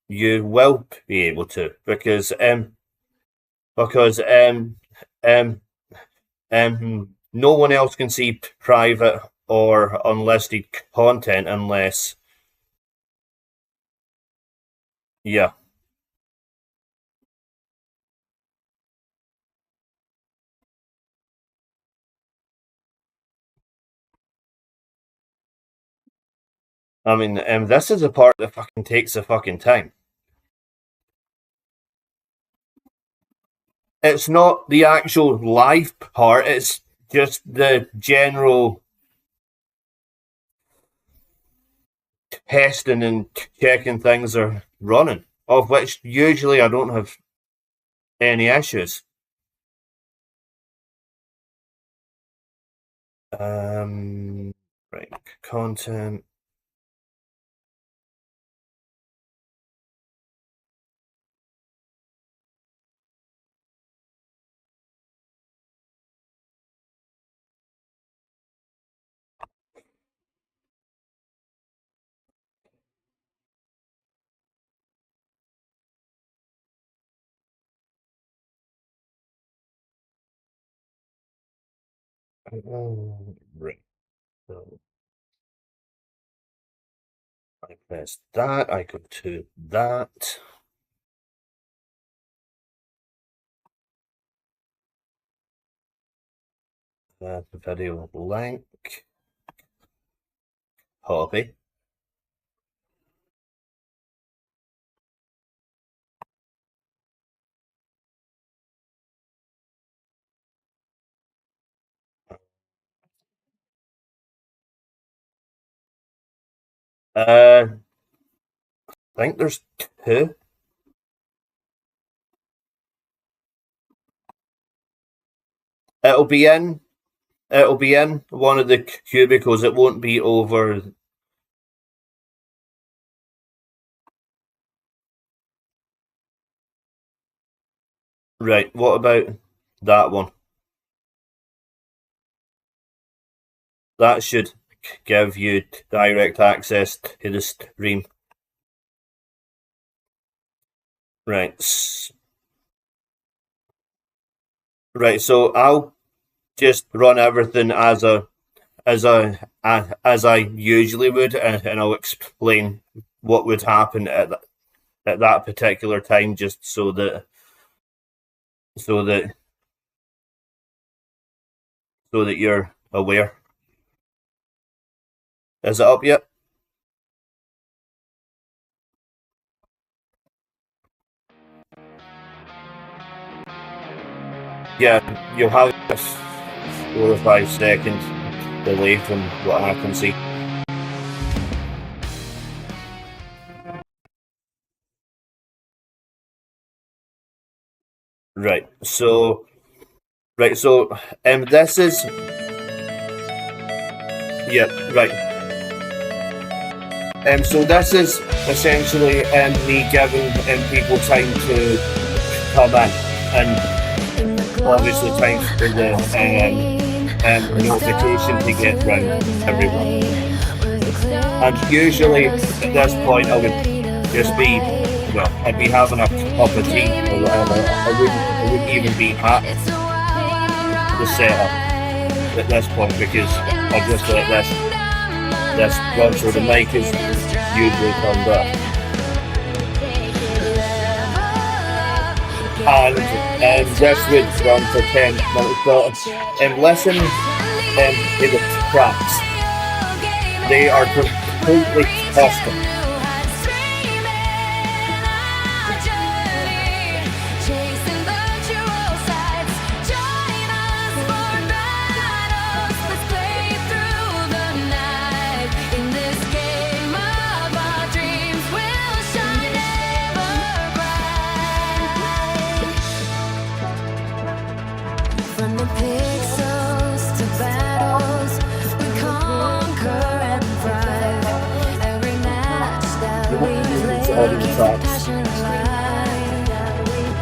you will be able to, because no one else can see private or unlisted content unless, yeah. I mean, this is the part that fucking takes the fucking time. It's not the actual live part, it's just the general testing and checking things are running, of which usually I don't have any issues. Right, content. Right. So I press that, I go to that. The video link. Copy. I think there's two. It'll be in one of the cubicles. It won't be over. Right, what about that one? That should give you direct access to the stream. Right. Right, so I'll just run everything as I usually would, and I'll explain what would happen at that particular time, just so that you're aware. Is it up yet? Yeah, you'll have 4 or 5 seconds delay from what I can see. Right, so this is, yeah, right. So this is essentially me giving people time to come in, and obviously time for the notification to get round everyone. And usually at this point I would just be, well, I'd be having a cup of tea or whatever. I wouldn't even be at the setup at this point, because I'll just let this run, so the mic is usually turned up. And this would run for 10 minutes, but listen to the tracks. They are completely custom.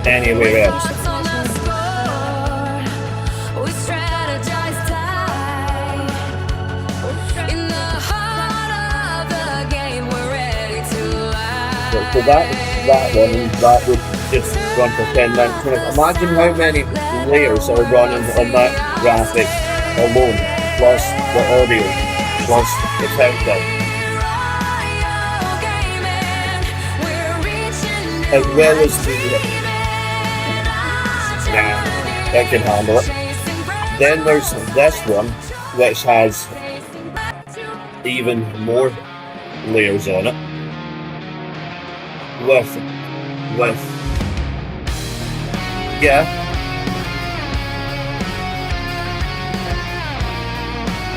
Anywhere else. So that one, and that would just run for 10 minutes. Imagine how many layers are running on that graphic alone, plus the audio, plus the countdown. As well as the... Nah, I can handle it. Then there's this one, which has even more layers on it. Yeah.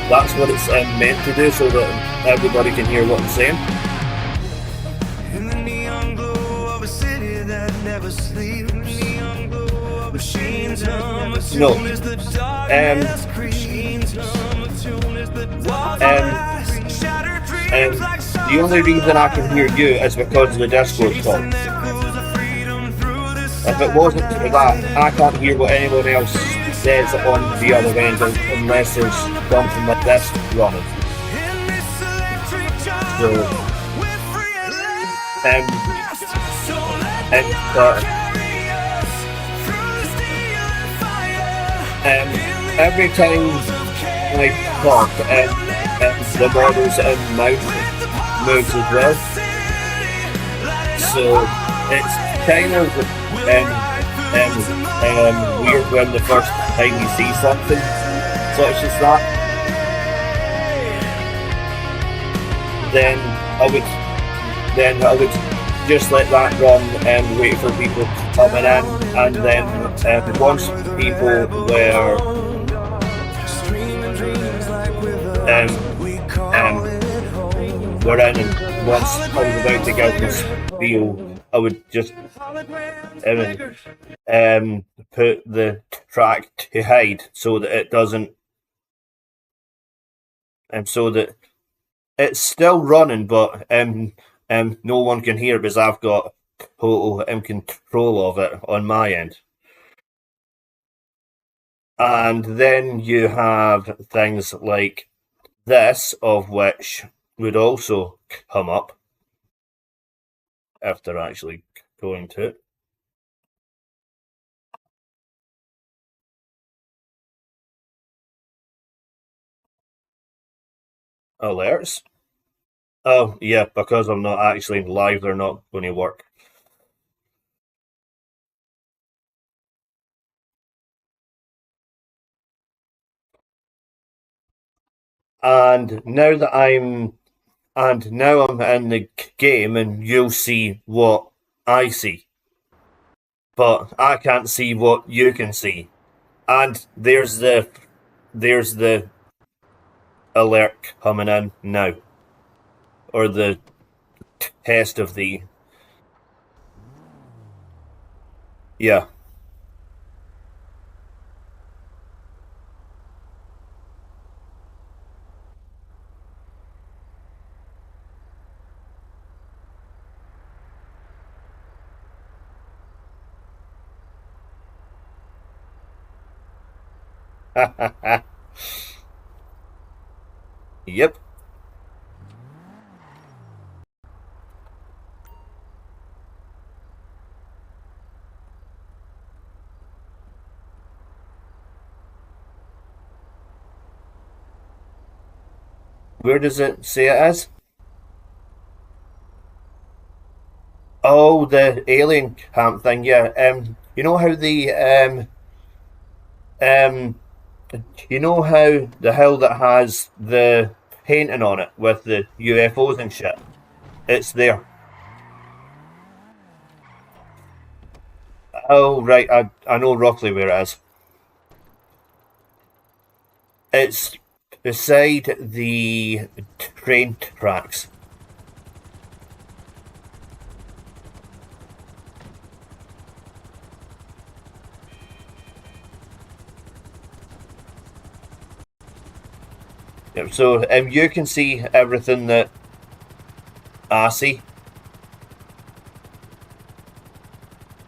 That's what it's meant to do, so that everybody can hear what I'm saying. In the neon glow of a city that never sleeps. No. The only reason I can hear you is because of the Discord call. If it wasn't for that, I can't hear what anyone else says on the other end unless there's something like this running. So, every time I talk, the model's mouth moves as well. So it's kind of weird when the first time you see something such as that. Then I would just let that run and wait for people coming in, and then once people were in, and once I was about to give this spiel, I would just put the track to hide so that it doesn't, so that it's still running, but no one can hear because I've got total control of it on my end. And then you have things like this, of which would also come up after actually going to it. Alerts. Oh yeah, because I'm not actually live, they're not going to work. And now I'm in the game, and you'll see what I see, but I can't see what you can see. And there's the alert coming in now, or the test of the, yeah. Yep. Where does it say it is? Oh, the alien camp thing, yeah. You know how the you know how the hill that has the painting on it with the UFOs and shit? It's there. Oh, right, I know roughly where it is. It's beside the train tracks. Yep, so you can see everything that I see,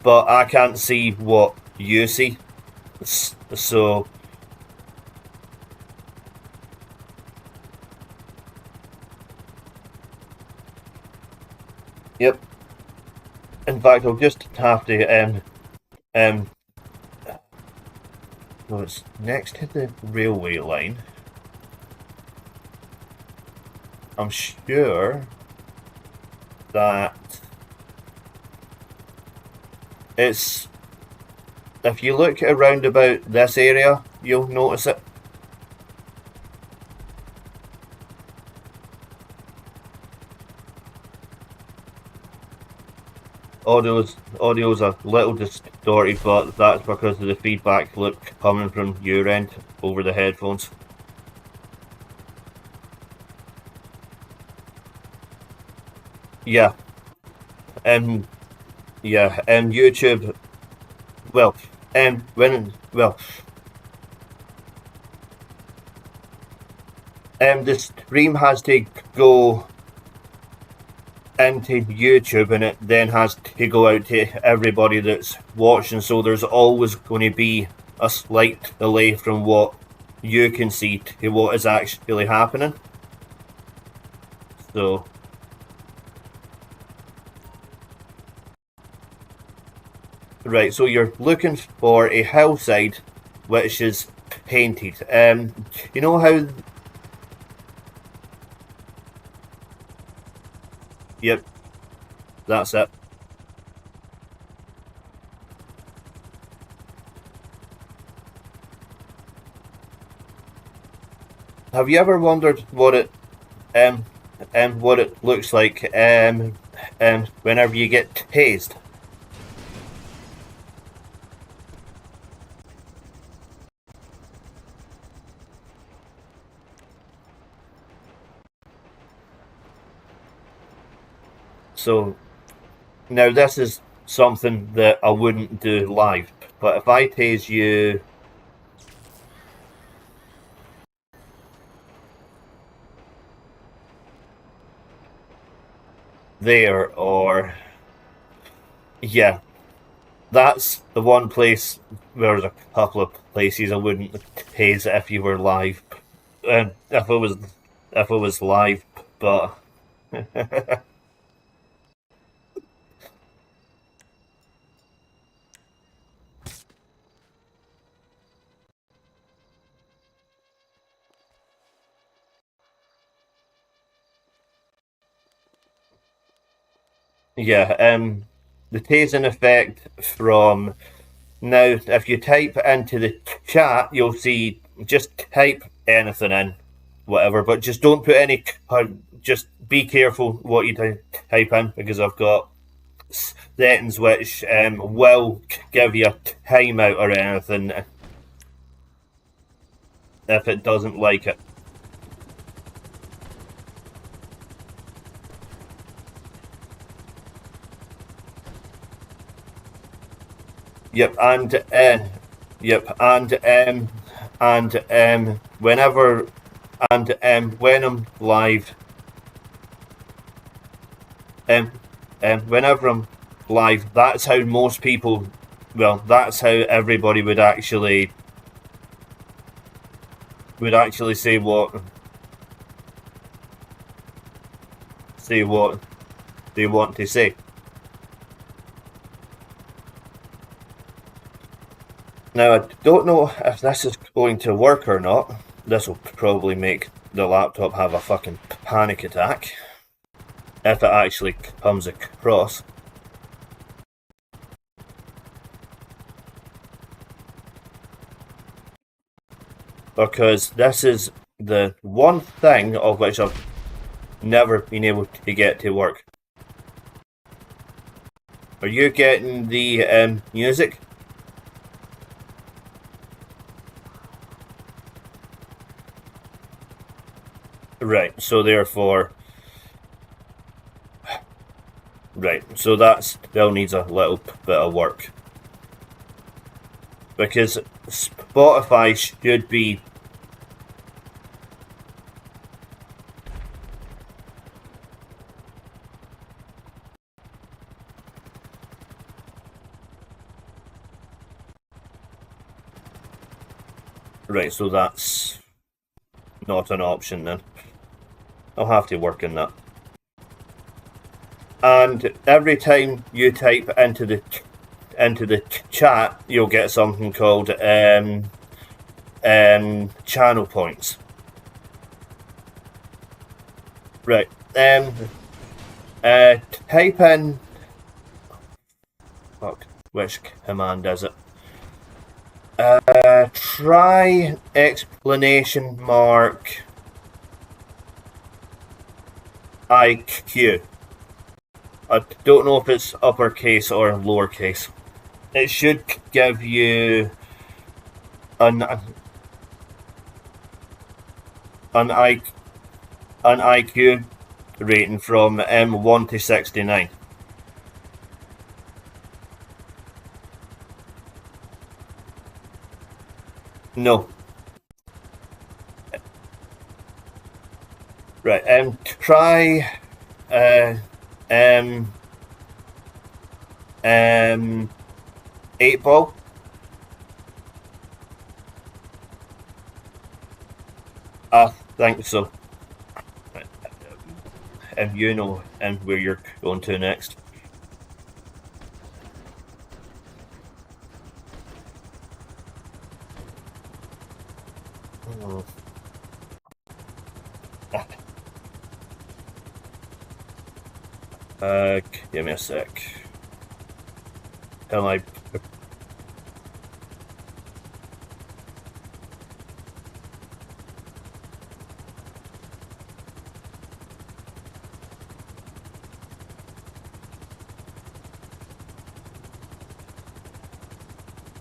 but I can't see what you see. So yep. in fact, I'll just have to well, it's next to the railway line. I'm sure that it's, if you look around about this area, you'll notice it. Audio's a little distorted, but that's because of the feedback loop coming from your end over the headphones. Yeah. YouTube. Well, the stream has to go into YouTube and it then has to go out to everybody that's watching, so there's always going to be a slight delay from what you can see to what is actually happening. So right, so you're looking for a hillside which is painted. You know how... Yep, that's it. Have you ever wondered what it looks like whenever you get tased? So now this is something that I wouldn't do live, but if I tase you there, or yeah, that's the one place. There's a couple of places I wouldn't tase if you were live, if it was live, but yeah, the tasing effect from now, if you type into the chat, you'll see, just type anything in, whatever, but just don't put any, just be careful what you type in, because I've got settings which will give you a timeout or anything if it doesn't like it. Yep, and whenever when I'm live, whenever I'm live, that's how most people, well, that's how everybody would actually say what they want to say. Now, I don't know if this is going to work or not. This will probably make the laptop have a fucking panic attack, if it actually comes across. Because this is the one thing of which I've never been able to get to work. Are you getting the music? Right, so therefore... Right, so that still needs a little bit of work. Because Spotify should be... Right, so that's not an option then. I'll have to work on that. and every time you type into the chat, you'll get something called channel points. Right. Type in. Fuck. Which command is it? Try exclamation mark IQ. I don't know if it's uppercase or lowercase. It should give you an IQ rating from 1 to 69. No. Right. Try 8-ball. I think so. If you know where you're going to next. Give me a sec. Am I?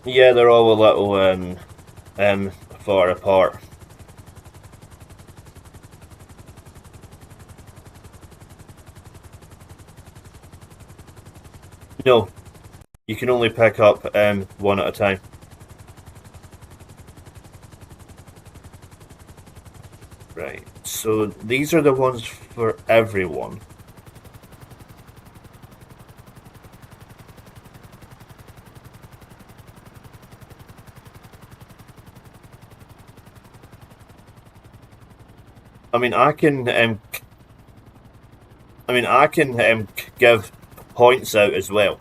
Yeah, they're all a little far apart. No, you can only pick up one at a time. Right, so these are the ones for everyone. I mean, I can give points out as well.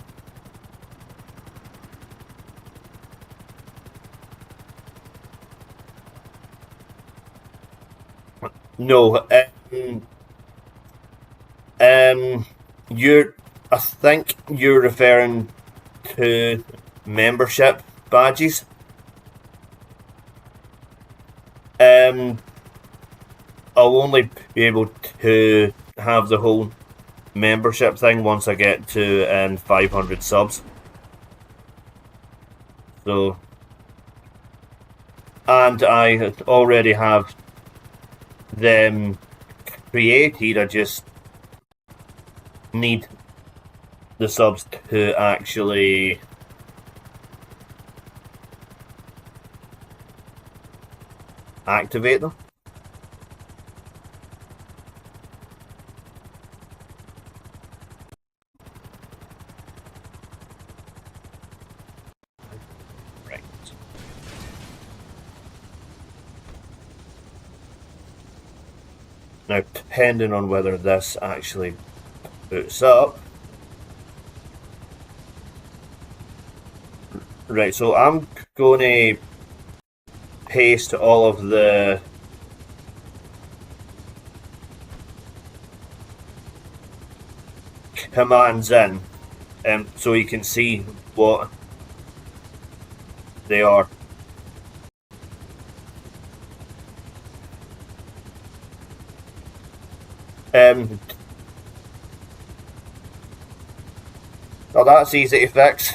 No, I think you're referring to membership badges. I'll only be able to have the whole membership thing once I get to 500 subs. So, and I already have them created. I just need the subs to actually activate them. Right. Now, depending on whether this actually boots up. Right, so I'm going to paste all of the commands in, so you can see what they are. Oh, that's easy to fix.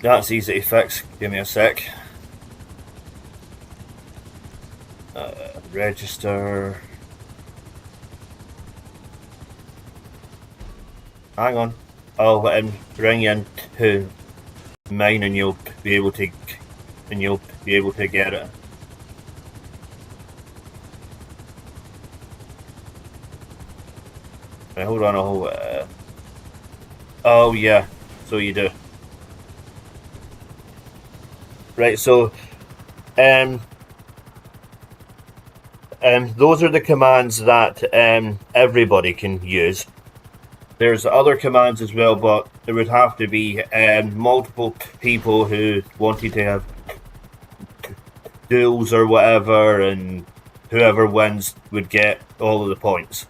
That's easy to fix. Give me a sec. Register. Hang on. I'll bring you into mine, and you'll be able to get it. Right, hold on. Oh yeah. So you do. Right, so those are the commands that everybody can use. There's other commands as well, but there would have to be multiple people who wanted to have duels or whatever, and whoever wins would get all of the points.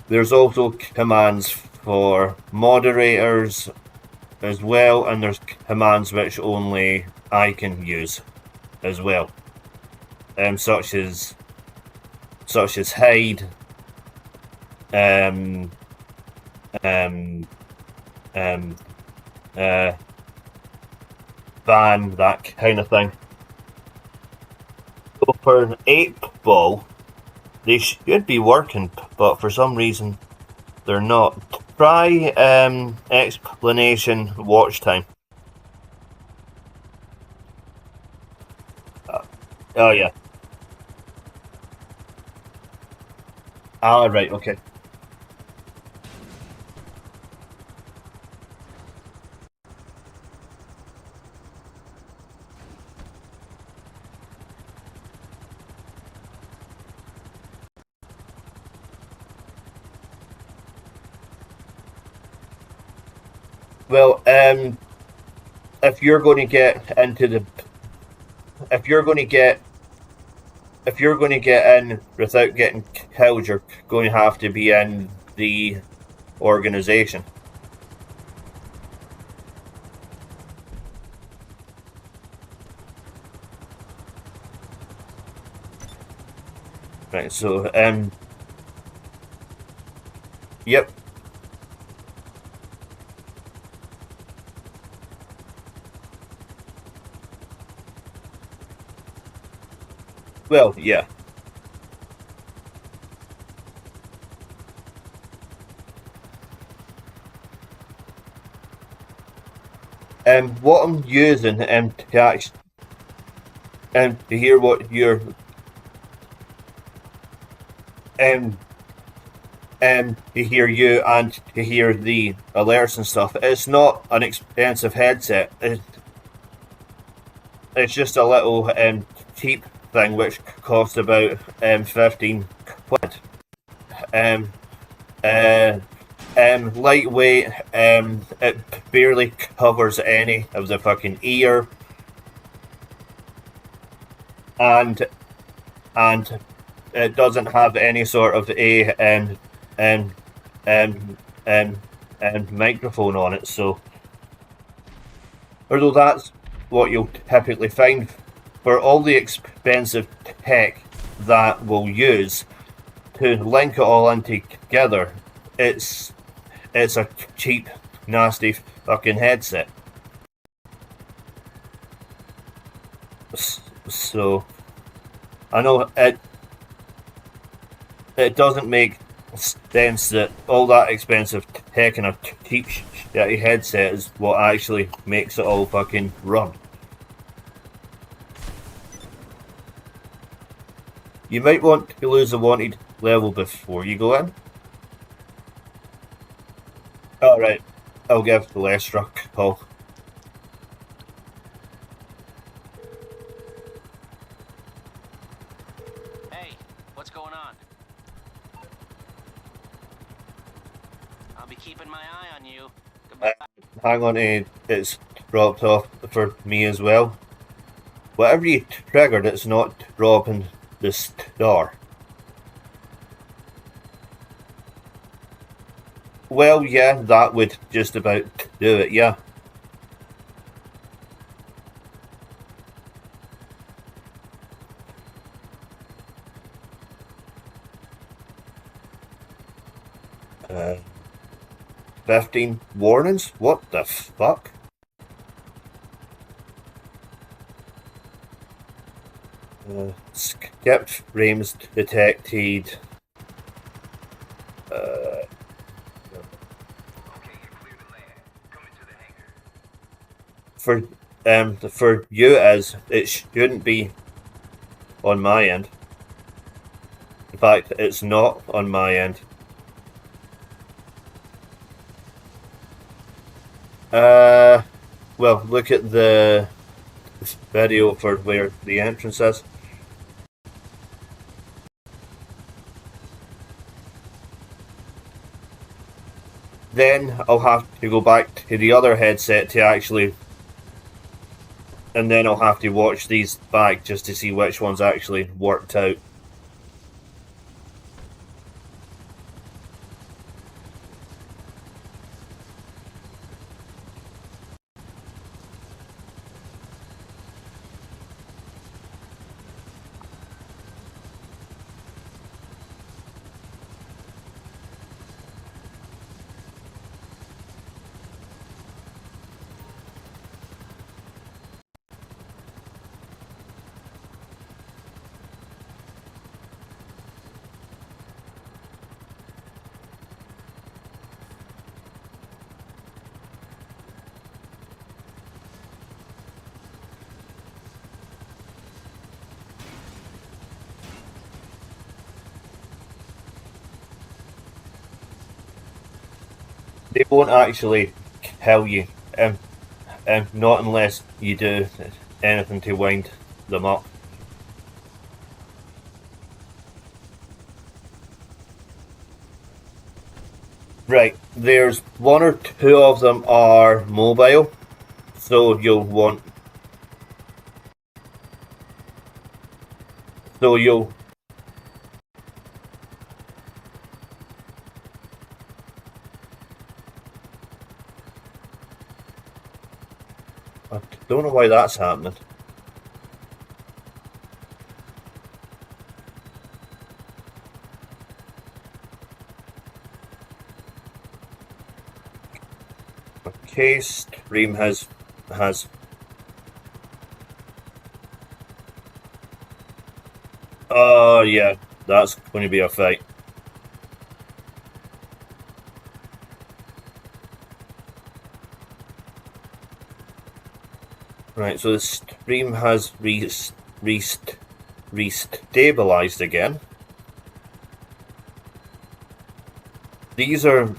There's also commands for moderators as well, and there's commands which only I can use as well, such as hide, ban, that kind of thing. So for 8-ball, they should be working, but for some reason they're not. Try explanation watch time. Oh yeah. Ah, right, okay. Well, if you're going to get into the, if you're going to get in without getting killed, you're going to have to be in the organization. Right, so, yep. Well, yeah. What I'm using to actually to hear what you're to hear you and to hear the alerts and stuff. It's not an expensive headset. It's just a little cheap thing which cost about 15 quid. Lightweight. It barely covers any of the fucking ear, and it doesn't have any sort of a microphone on it. So, although that's what you'll typically find for all the expensive tech that we'll use to link it all in together, it's a cheap, nasty fucking headset. So, I know it doesn't make sense that all that expensive tech and a cheap shitty headset is what actually makes it all fucking run. You might want to lose the wanted level before you go in. Alright, I'll give the less struck a call. Hey, what's going on? I'll be keeping my eye on you. Goodbye. Hang on, it's dropped off for me as well. Whatever you triggered, it's not dropping the star. Well, yeah, that would just about do it, yeah. Uh, 15 warnings? What the fuck? Skipped frames detected. For you as it shouldn't be on my end. In fact, it's not on my end. Well, look at the video for where the entrance is. Then I'll have to go back to the other headset to actually, and then I'll have to watch these back just to see which ones actually worked out. They won't actually kill you, not unless you do anything to wind them up. Right, there's one or two of them are mobile, so you'll I don't know why that's happening. Okay, stream has. Oh yeah, that's going to be a fight. Right, so the stream has restabilized again. These are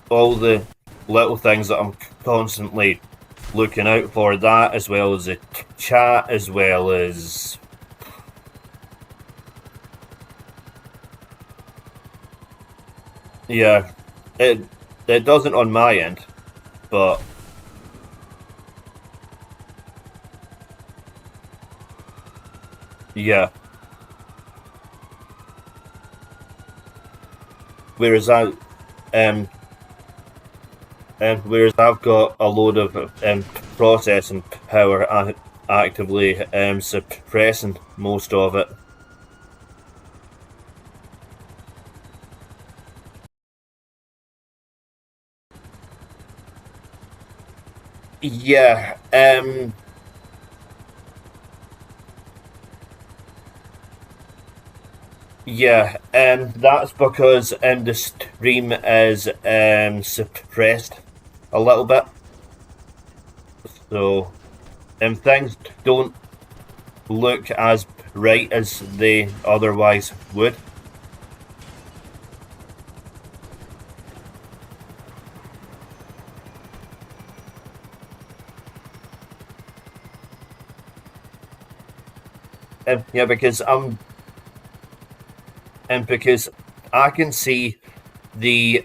all the little things that I'm constantly looking out for. That, as well as the chat, as well as yeah, it doesn't on my end, but yeah. Whereas whereas I've got a load of processing power actively suppressing most of it. Yeah, yeah, that's because the stream is suppressed a little bit, so things don't look as right as they otherwise would. Yeah, because I can see the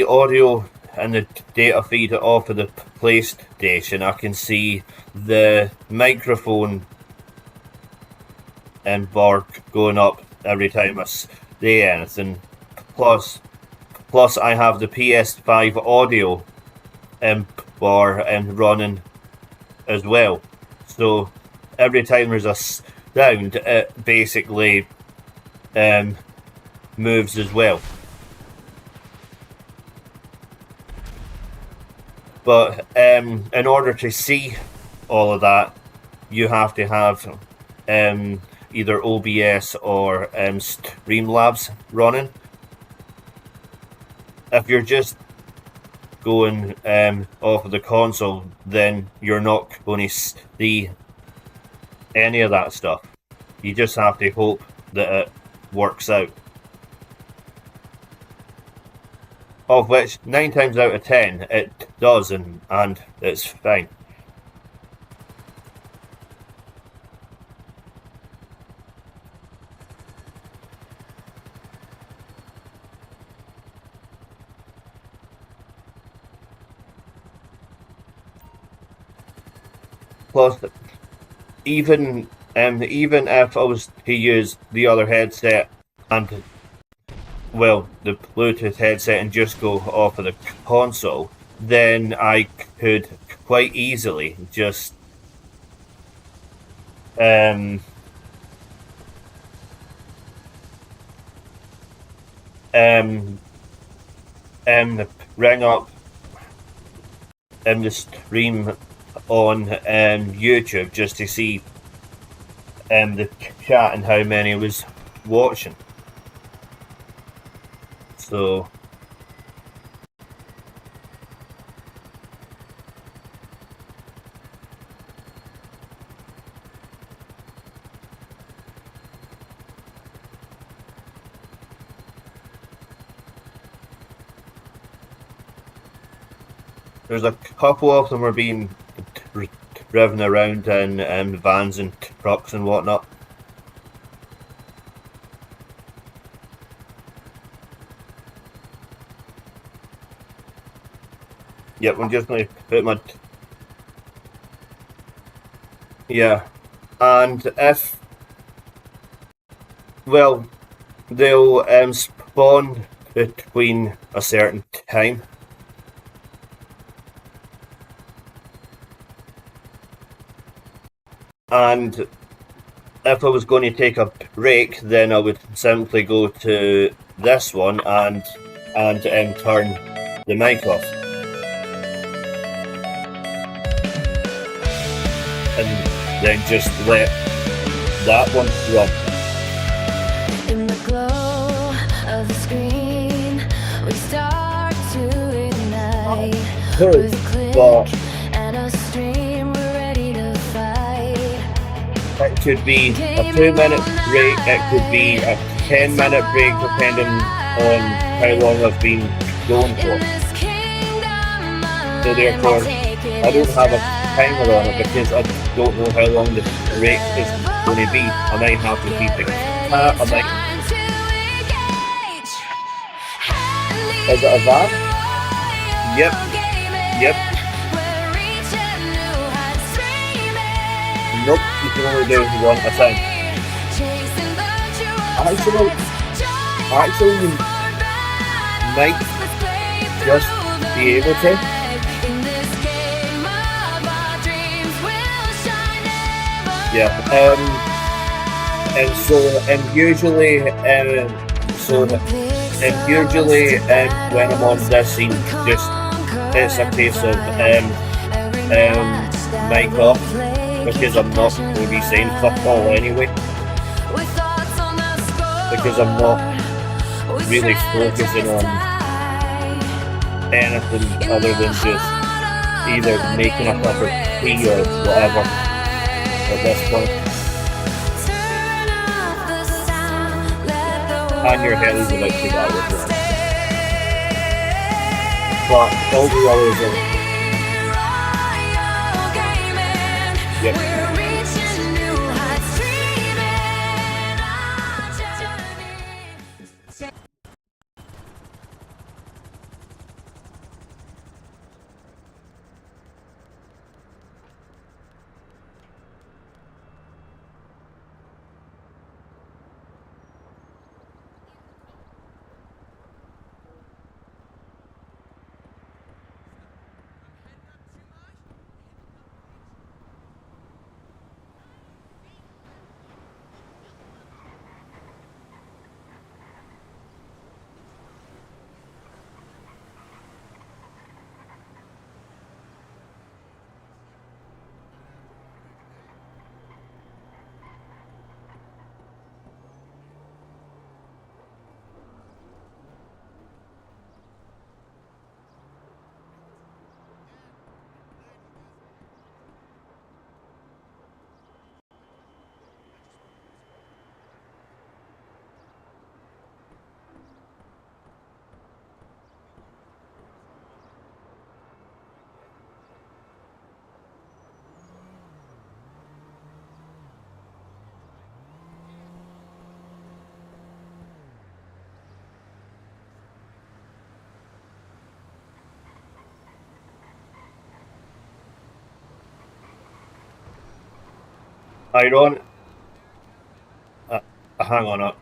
audio and the data feed off of the PlayStation. I can see the microphone bar going up every time I say anything. Plus I have the PS5 audio bar running as well. So every time there's a sound, it basically moves as well. But in order to see all of that, you have to have either OBS or Streamlabs running. If you're just going off of the console, then you're not going to see any of that stuff. You just have to hope that it works out. Of which 9 times out of 10 it does, and it's fine. plus, even even if I was to use the other headset and, well, the Bluetooth headset and just go off of the console, then I could quite easily just um um ring up the stream on YouTube just to see the chat and how many was watching. So there's a couple of them are being driven around in vans and trucks and whatnot. Yep, I'm just going to put my... Yeah, and if... Well, they'll spawn between a certain time. And if I was going to take a break, then I would simply go to this one and turn the mic off. And then just let that one run. In the glow of the screen, we start to ignite. With a click and a stream, we're ready to fight. It could be a 2-minute break, it could be a 10-minute break, depending on how long I've been going for. So therefore, I don't have a timer on it because I don't know how long the break is going to be. I might have to keep it. Is it a van? Yep. Yep. Nope, you can only do one at a time. Actually, you might just be able to. Yeah, and so usually when I'm on this scene, just it's a case of mic off because I'm not going to be saying fuck all anyway, because I'm not really focusing on anything other than just either making a cup of tea or whatever at this point. And your head is about to die as well. But all the others are... Yep. Iron. Hang on up.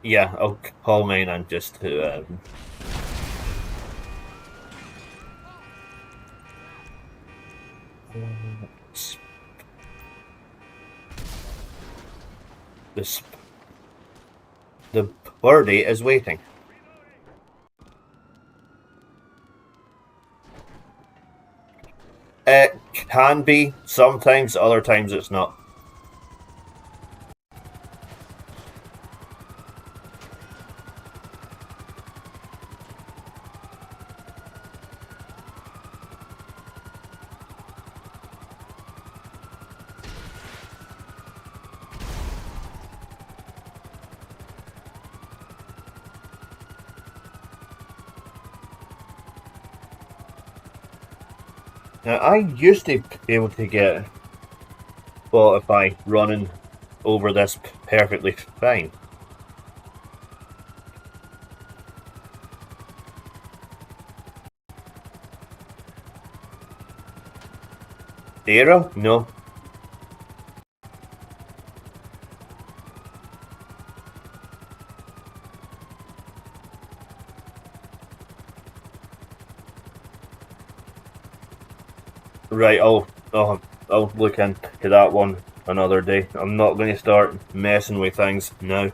Yeah, I'll call mine and just to. This. The birdie is waiting. It can be sometimes, other times it's not. Now, I used to be able to get Spotify running over this perfectly fine. Zero? No. Right, I'll look into that one another day. I'm not going to start messing with things now.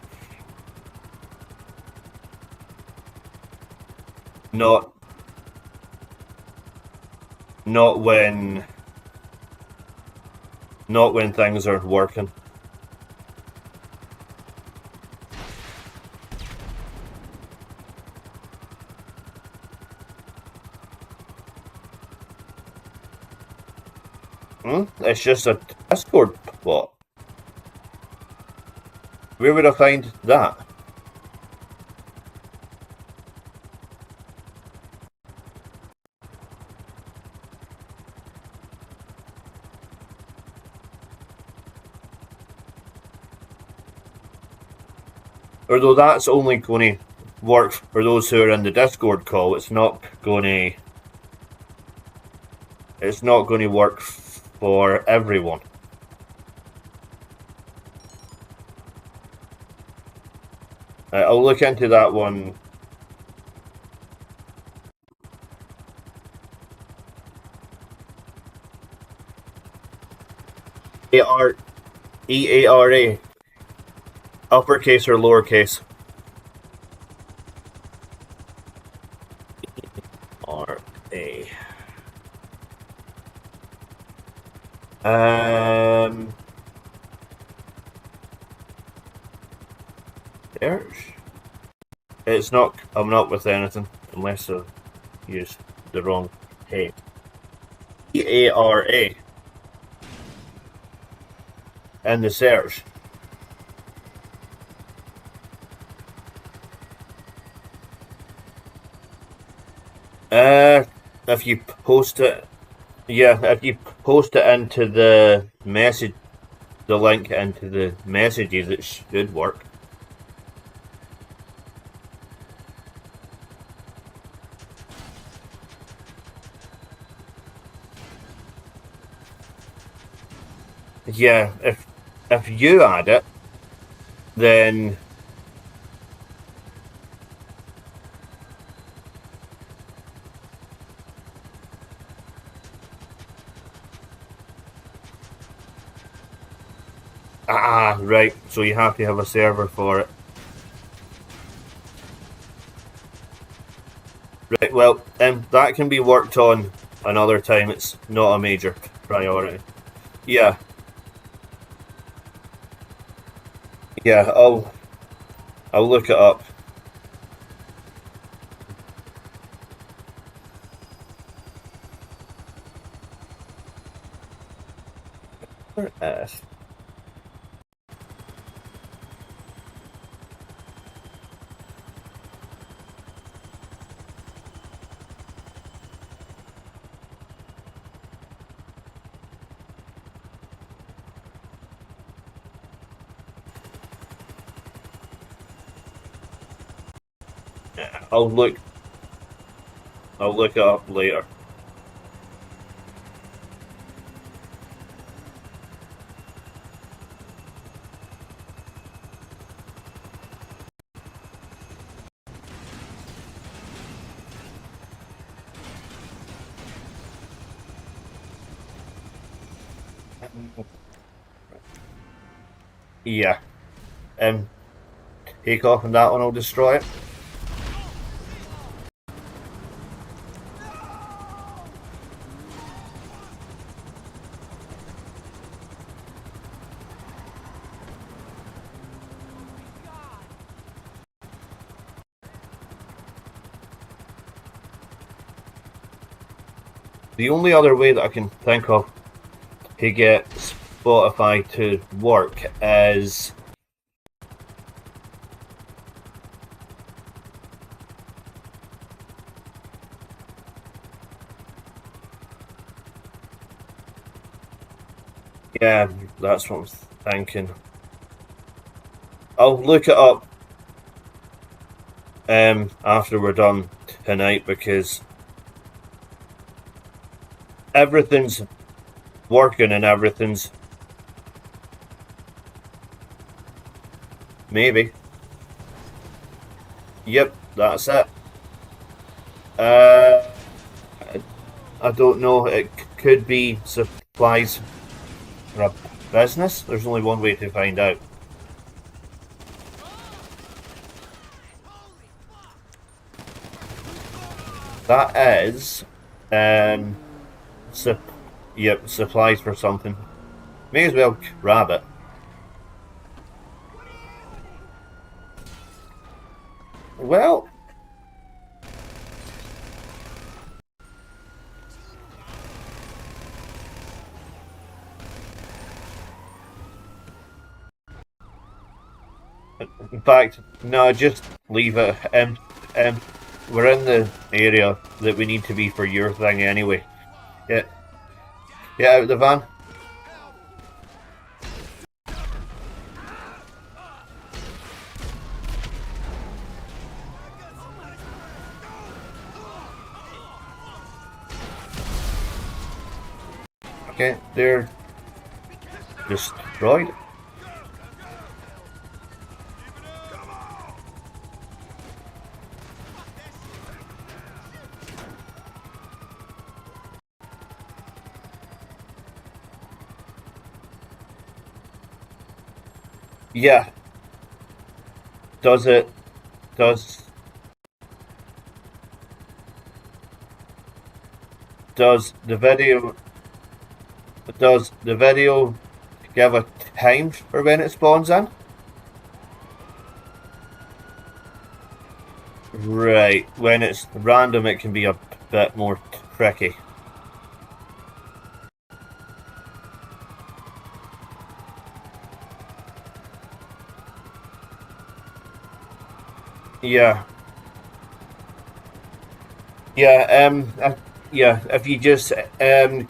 Not when things are working. It's just a Discord bot. Where would I find that? Although that's only going to work for those who are in the Discord call, it's not going to work for everyone. I'll look into that one. EARA. Uppercase or lowercase? EARA. Search. It's not coming up with anything unless I use the wrong hey. EARA. And the search. If you post it, if you post it into the message, the link into the messages, it should work. Yeah, if you add it, then right, so you have to have a server for it. Right, well, that can be worked on another time. It's not a major priority. Yeah. Yeah, I'll look it up. I'll look it up later. Yeah. Take off and that one will destroy it. The only other way that I can think of to get Spotify to work is yeah, that's what I'm thinking. I'll look it up after we're done tonight because everything's working and everything's maybe. Yep, that's it. I don't know. It could be supplies for a business. There's only one way to find out. That is, yep, supplies for something. May as well grab it. Well, in fact, no, just leave it. We're in the area that we need to be for your thing anyway. Yeah. Get out of the van. Okay, they're destroyed. Yeah. Does it? Does the video? Does the video give a time for when it spawns in? Right. When it's random, it can be a bit more tricky. Yeah. Yeah, yeah, if you just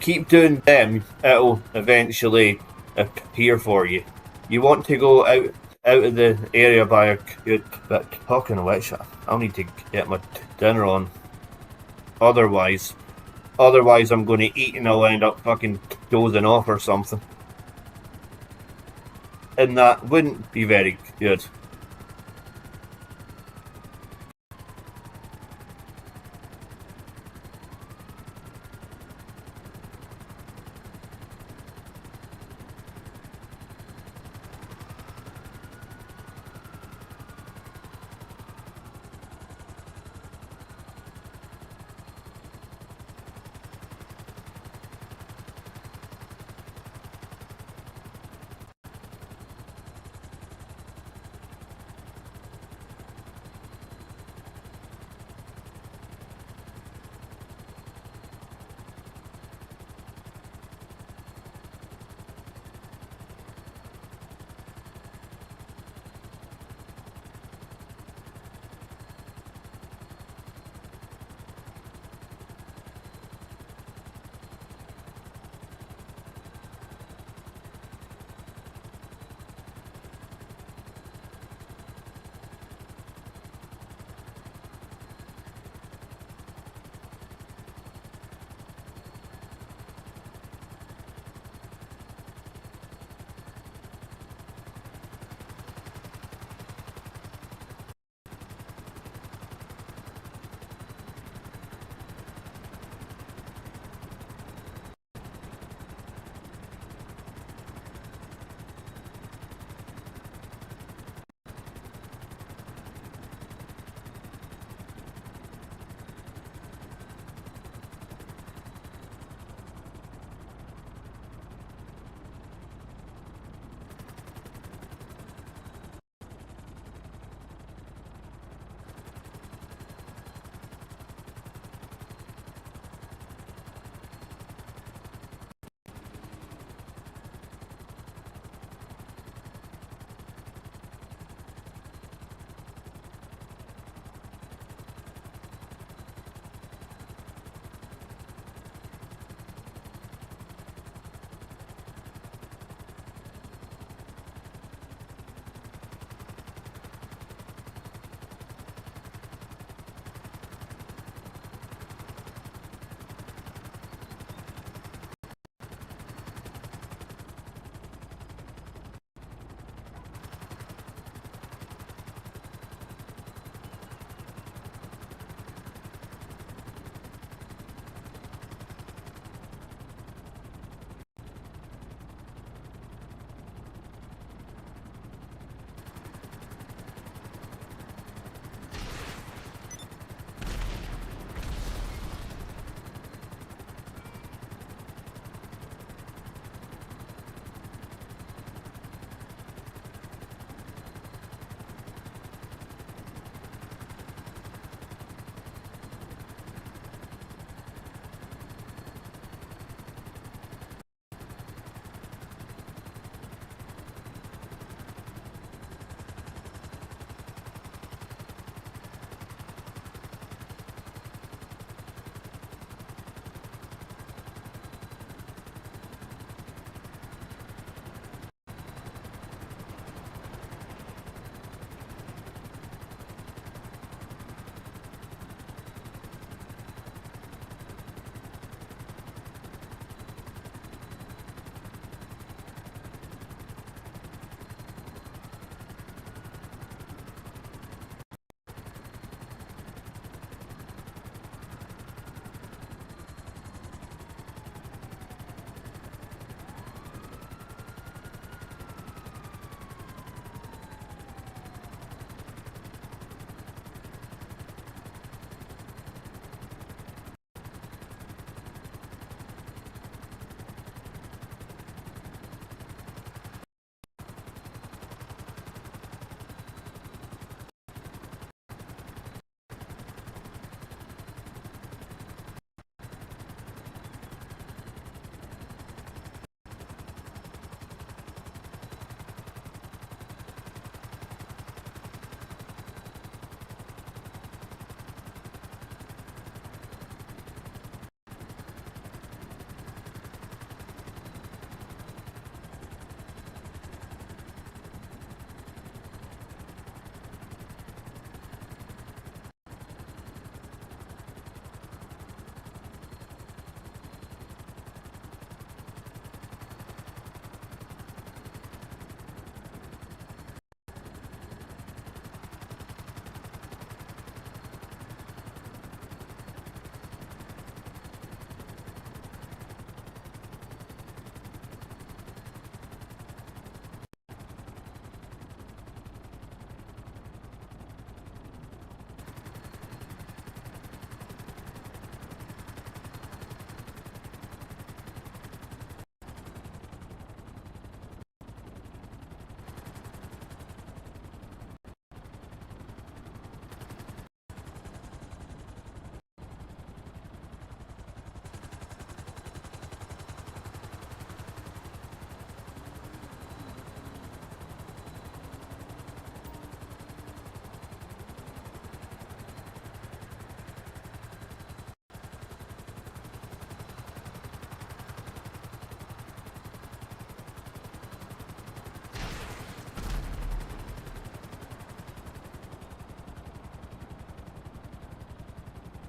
keep doing them, it'll eventually appear for you. You want to go out of the area by a good bit. Talking of which, I'll need to get my dinner on. Otherwise I'm going to eat and I'll end up fucking dozing off or something. And that wouldn't be very good.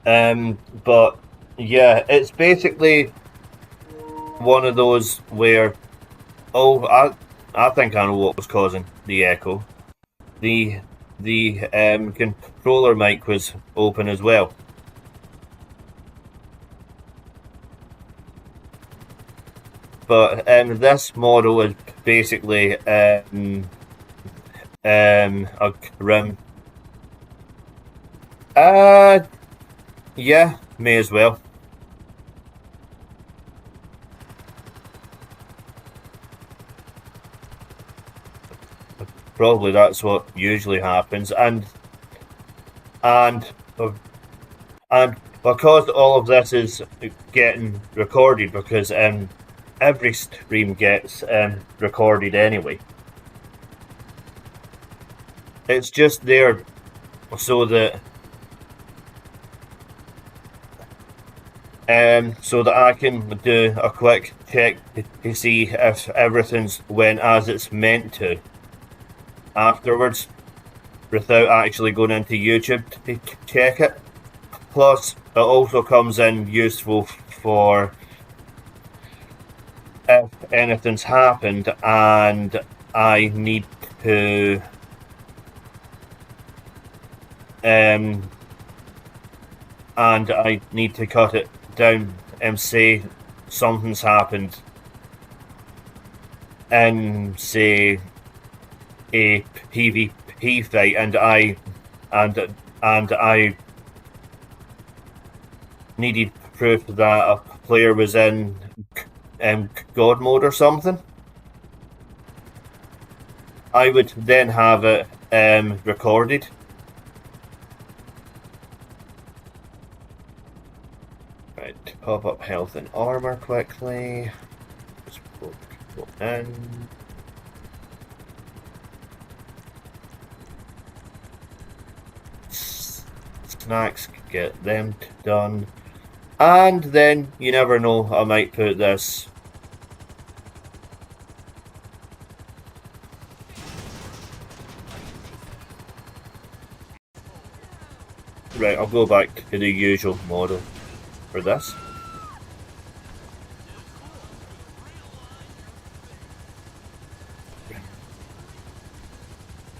But yeah, it's basically one of those where, oh, I think I know what was causing the echo. The controller mic was open as well. But this model is basically a rim. Yeah, may as well. Probably that's what usually happens, and and because all of this is getting recorded, because every stream gets recorded anyway. It's just there so that I can do a quick check to see if everything's went as it's meant to afterwards, without actually going into YouTube to check it. Plus, it also comes in useful for if anything's happened and I need to cut it down and say something's happened in, say, a PvP fight, and I needed proof that a player was in God mode or something. I would then have it recorded. Right, pop up health and armor quickly. Just go in. Snacks, get them done. And then, you never know, I might put this. Right, I'll go back to the usual model for this.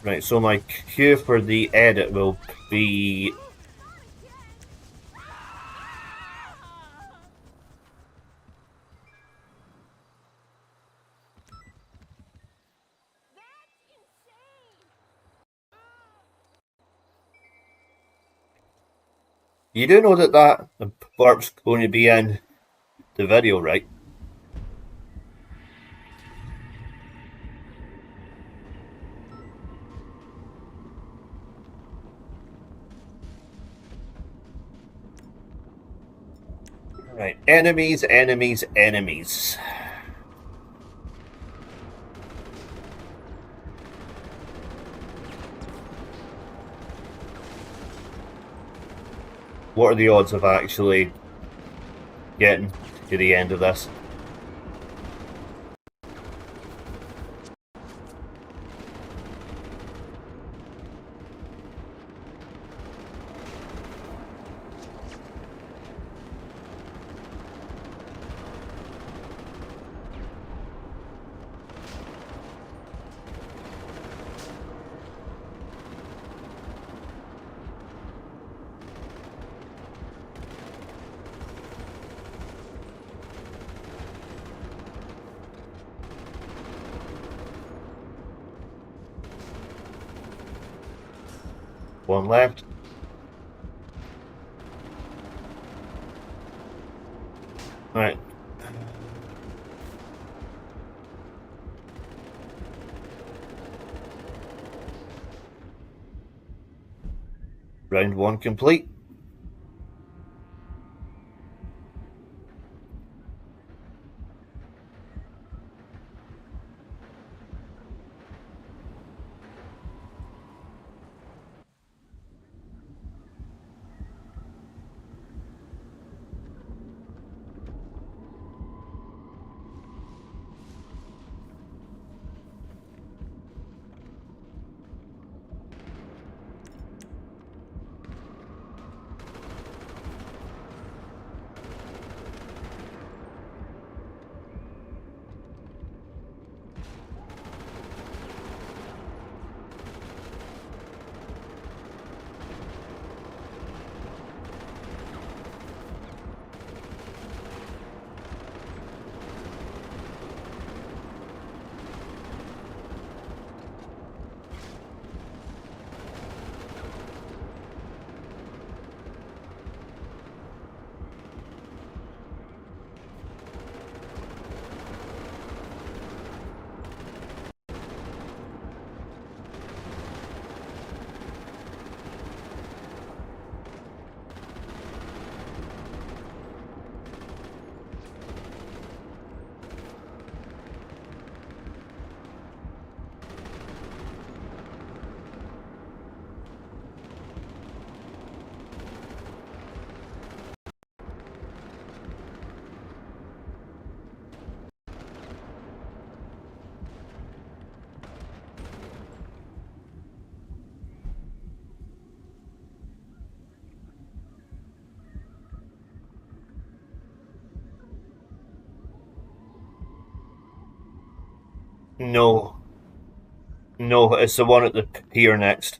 Right, so my cue for the edit will be you do know that burp's going to be in the video, right? Right, enemies, enemies, enemies. What are the odds of actually getting to the end of this? One left. Right. Round one complete. No, no, it's the one at the pier next.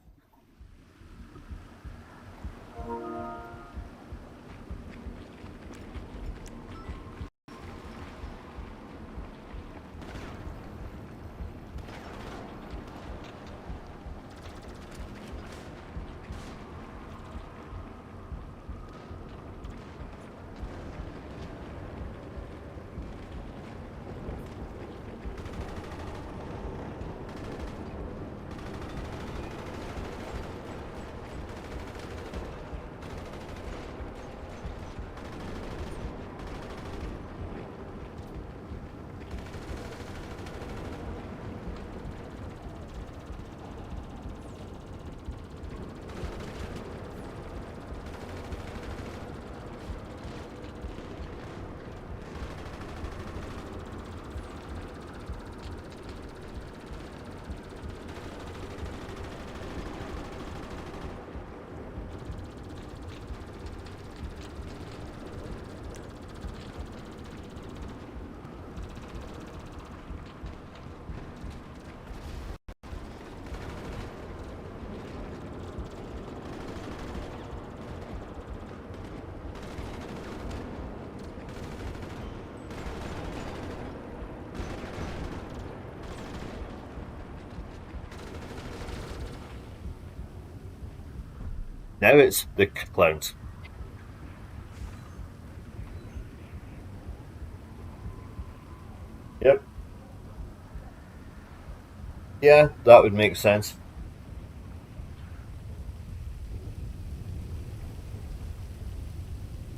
Now it's the clowns. Yep. Yeah, that would make sense.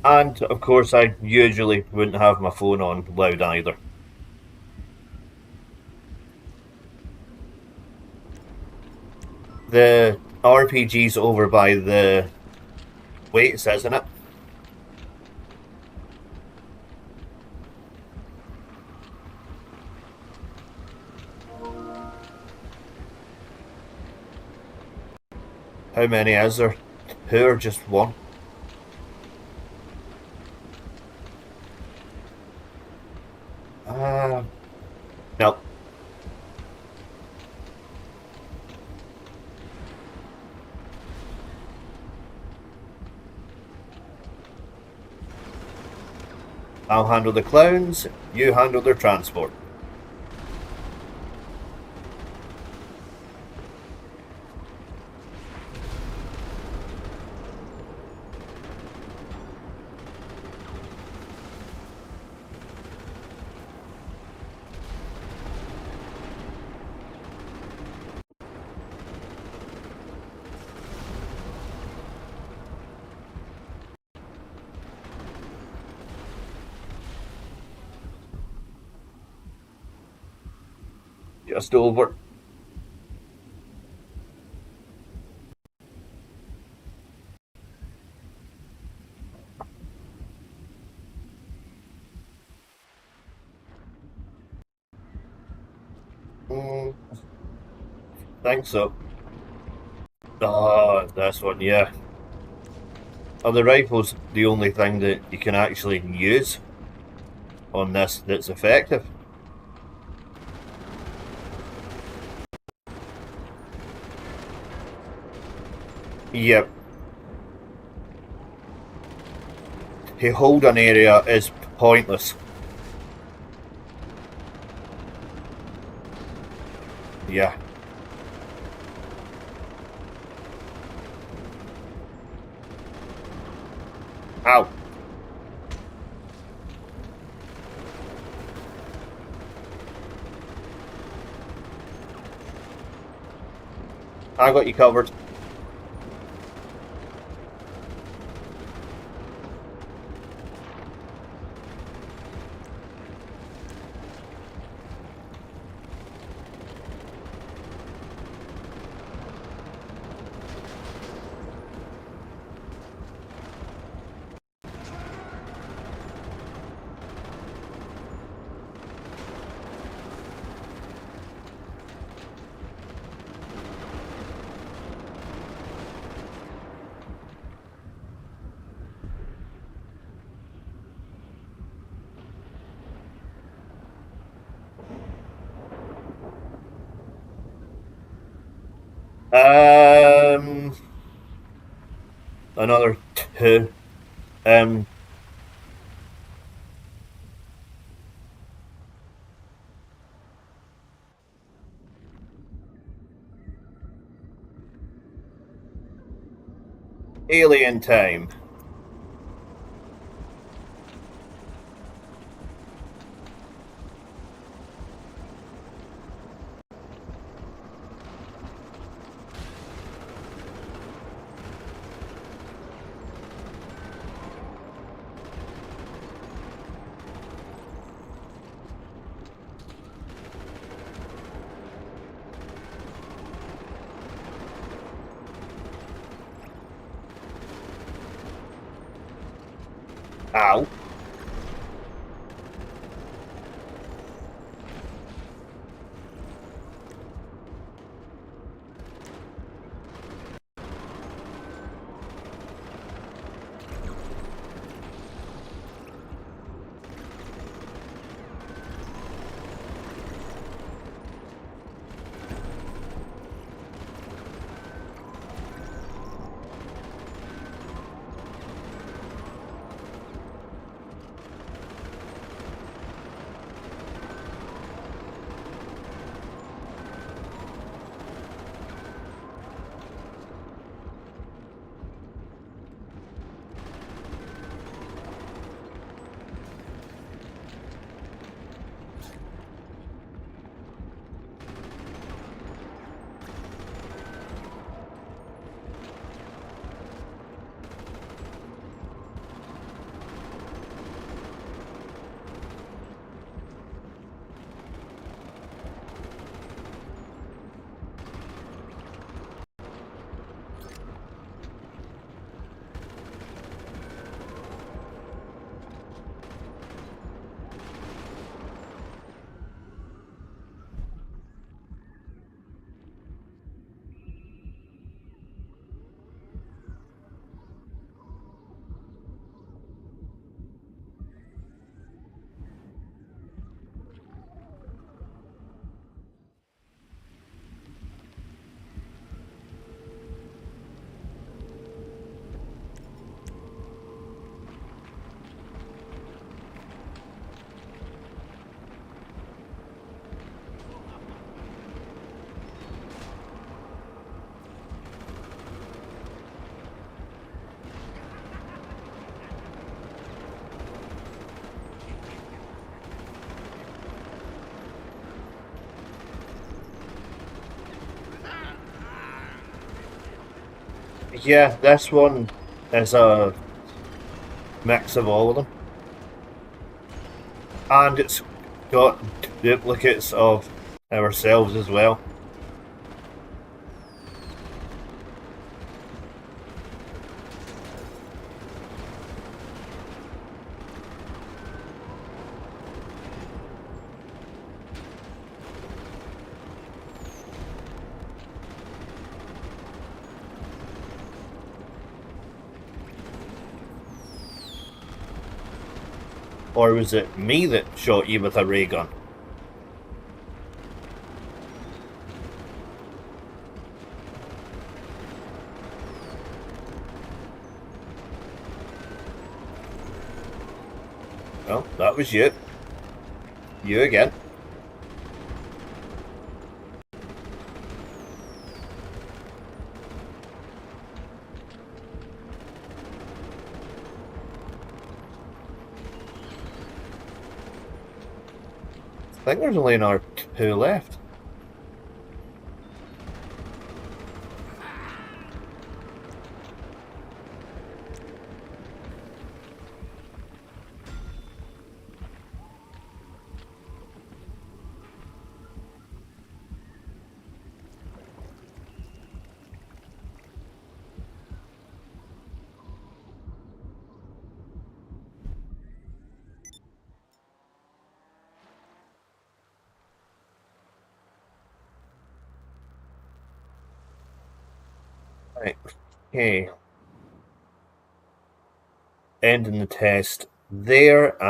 And of course, I usually wouldn't have my phone on loud either. The RPG's over by the weights, isn't it? How many is there? Two or just one? No. I'll handle the clowns, you handle their transport. Just over. Think so. Oh, this one, yeah. Are the rifles the only thing that you can actually use on this that's effective? Yep. To hold an area is pointless. Yeah. Ow. I got you covered. Another two. Um, Alien Time. Ow. Yeah, this one is a mix of all of them. And it's got duplicates of ourselves as well. Or was it me that shot you with a ray gun? Well, that was you. You again. I think there's only another two left. Right. Okay. Ending the test there.